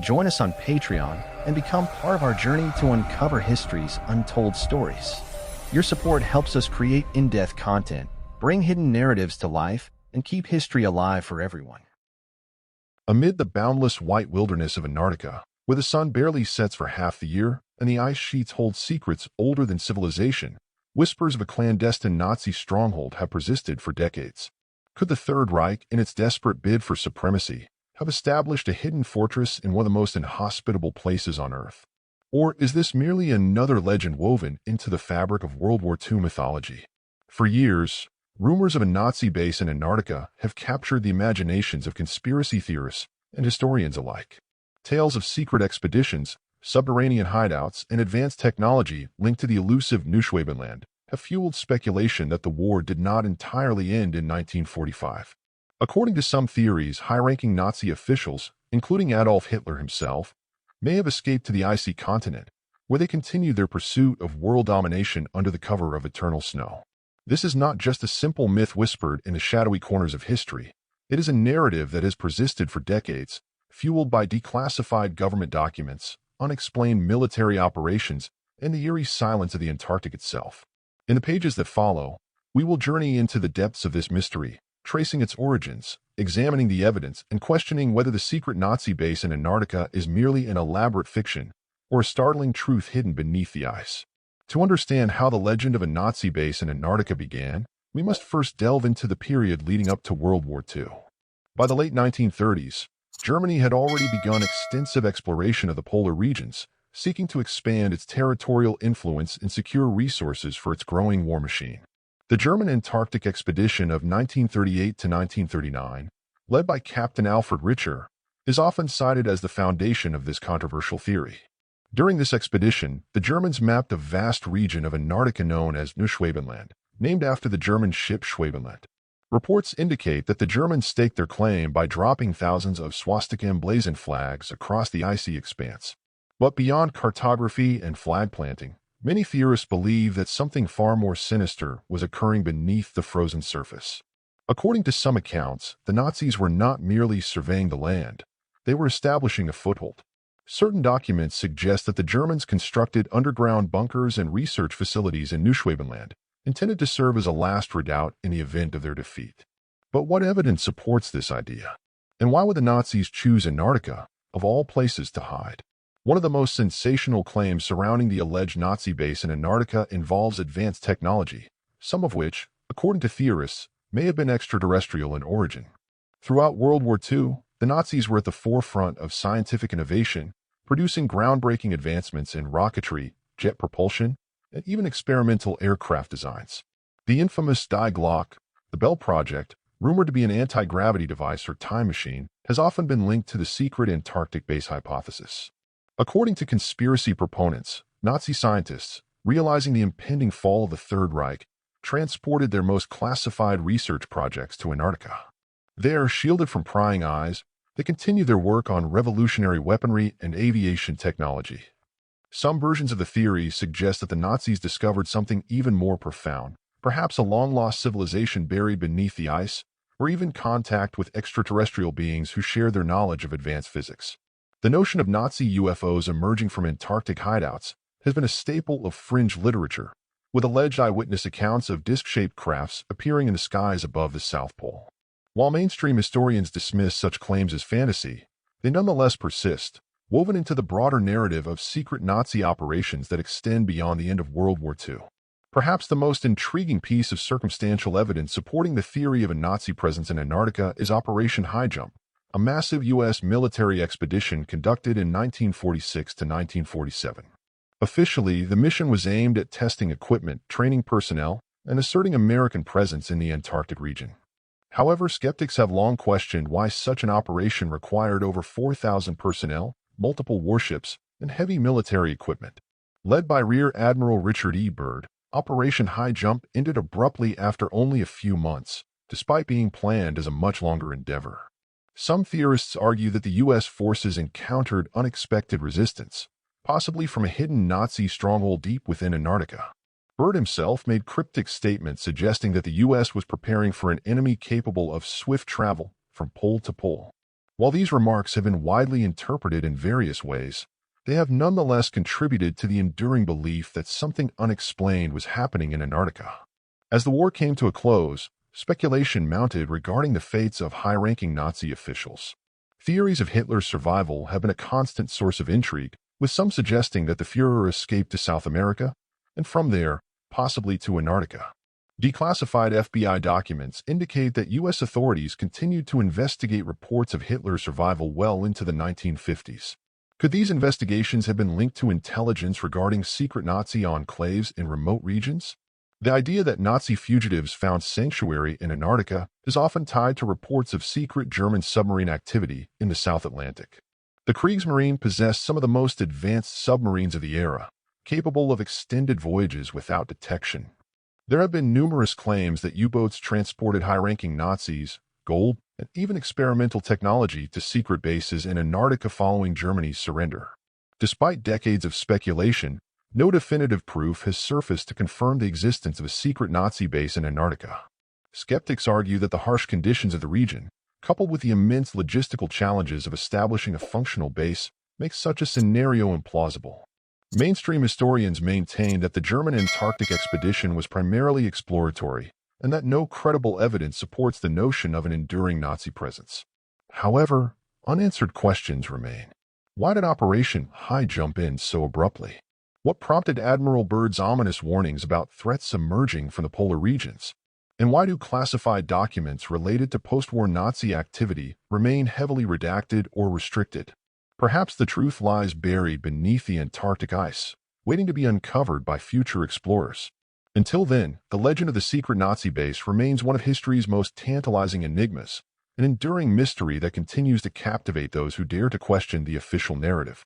Join us on Patreon and become part of our journey to uncover history's untold stories. Your support helps us create in-depth content, bring hidden narratives to life, and keep history alive for everyone. Amid the boundless white wilderness of Antarctica, where the sun barely sets for half the year and the ice sheets hold secrets older than civilization, whispers of a clandestine Nazi stronghold have persisted for decades. Could the Third Reich, in its desperate bid for supremacy, have established a hidden fortress in one of the most inhospitable places on Earth? Or is this merely another legend woven into the fabric of World War II mythology? For years, rumors of a Nazi base in Antarctica have captured the imaginations of conspiracy theorists and historians alike. Tales of secret expeditions, subterranean hideouts, and advanced technology linked to the elusive Neuschwabenland have fueled speculation that the war did not entirely end in 1945. According to some theories, high-ranking Nazi officials, including Adolf Hitler himself, may have escaped to the icy continent, where they continued their pursuit of world domination under the cover of eternal snow. This is not just a simple myth whispered in the shadowy corners of history. It is a narrative that has persisted for decades, fueled by declassified government documents, unexplained military operations, and the eerie silence of the Antarctic itself. In the pages that follow, we will journey into the depths of this mystery, tracing its origins, examining the evidence, and questioning whether the secret Nazi base in Antarctica is merely an elaborate fiction or a startling truth hidden beneath the ice. To understand how the legend of a Nazi base in Antarctica began, we must first delve into the period leading up to World War II. By the late 1930s, Germany had already begun extensive exploration of the polar regions, seeking to expand its territorial influence and secure resources for its growing war machine. The German Antarctic expedition of 1938 to 1939, led by Captain Alfred Richer, is often cited as the foundation of this controversial theory. During this expedition, the Germans mapped a vast region of Antarctica known as Neuschwabenland, named after the German ship Schwabenland. Reports indicate that the Germans staked their claim by dropping thousands of swastika-emblazoned flags across the icy expanse. But beyond cartography and flag planting, many theorists believe that something far more sinister was occurring beneath the frozen surface. According to some accounts, the Nazis were not merely surveying the land, they were establishing a foothold. Certain documents suggest that the Germans constructed underground bunkers and research facilities in Neuschwabenland, intended to serve as a last redoubt in the event of their defeat. But what evidence supports this idea? And why would the Nazis choose Antarctica, of all places, to hide? One of the most sensational claims surrounding the alleged Nazi base in Antarctica involves advanced technology, some of which, according to theorists, may have been extraterrestrial in origin. Throughout World War II, the Nazis were at the forefront of scientific innovation, producing groundbreaking advancements in rocketry, jet propulsion, and even experimental aircraft designs. The infamous Die Glocke, the Bell Project, rumored to be an anti-gravity device or time machine, has often been linked to the secret Antarctic base hypothesis. According to conspiracy proponents, Nazi scientists, realizing the impending fall of the Third Reich, transported their most classified research projects to Antarctica. There, shielded from prying eyes, they continued their work on revolutionary weaponry and aviation technology. Some versions of the theory suggest that the Nazis discovered something even more profound, perhaps a long-lost civilization buried beneath the ice, or even contact with extraterrestrial beings who shared their knowledge of advanced physics. The notion of Nazi UFOs emerging from Antarctic hideouts has been a staple of fringe literature, with alleged eyewitness accounts of disc-shaped crafts appearing in the skies above the South Pole. While mainstream historians dismiss such claims as fantasy, they nonetheless persist, woven into the broader narrative of secret Nazi operations that extend beyond the end of World War II. Perhaps the most intriguing piece of circumstantial evidence supporting the theory of a Nazi presence in Antarctica is Operation High Jump, a massive U.S. military expedition conducted in 1946 to 1947. Officially, the mission was aimed at testing equipment, training personnel, and asserting American presence in the Antarctic region. However, skeptics have long questioned why such an operation required over 4,000 personnel, multiple warships, and heavy military equipment. Led by Rear Admiral Richard E. Byrd, Operation High Jump ended abruptly after only a few months, despite being planned as a much longer endeavor. Some theorists argue that the U.S. forces encountered unexpected resistance, possibly from a hidden Nazi stronghold deep within Antarctica. Byrd himself made cryptic statements suggesting that the U.S. was preparing for an enemy capable of swift travel from pole to pole. While these remarks have been widely interpreted in various ways, they have nonetheless contributed to the enduring belief that something unexplained was happening in Antarctica. As the war came to a close, speculation mounted regarding the fates of high-ranking Nazi officials. Theories of Hitler's survival have been a constant source of intrigue, with some suggesting that the Führer escaped to South America, and from there, possibly to Antarctica. Declassified FBI documents indicate that U.S. authorities continued to investigate reports of Hitler's survival well into the 1950s. Could these investigations have been linked to intelligence regarding secret Nazi enclaves in remote regions? The idea that Nazi fugitives found sanctuary in Antarctica is often tied to reports of secret German submarine activity in the South Atlantic. The Kriegsmarine possessed some of the most advanced submarines of the era, capable of extended voyages without detection. There have been numerous claims that U-boats transported high-ranking Nazis, gold, and even experimental technology to secret bases in Antarctica following Germany's surrender. Despite decades of speculation, no definitive proof has surfaced to confirm the existence of a secret Nazi base in Antarctica. Skeptics argue that the harsh conditions of the region, coupled with the immense logistical challenges of establishing a functional base, make such a scenario implausible. Mainstream historians maintain that the German Antarctic expedition was primarily exploratory, and that no credible evidence supports the notion of an enduring Nazi presence. However, unanswered questions remain. Why did Operation High jump in so abruptly? What prompted Admiral Byrd's ominous warnings about threats emerging from the polar regions? And why do classified documents related to post-war Nazi activity remain heavily redacted or restricted? Perhaps the truth lies buried beneath the Antarctic ice, waiting to be uncovered by future explorers. Until then, the legend of the secret Nazi base remains one of history's most tantalizing enigmas, an enduring mystery that continues to captivate those who dare to question the official narrative.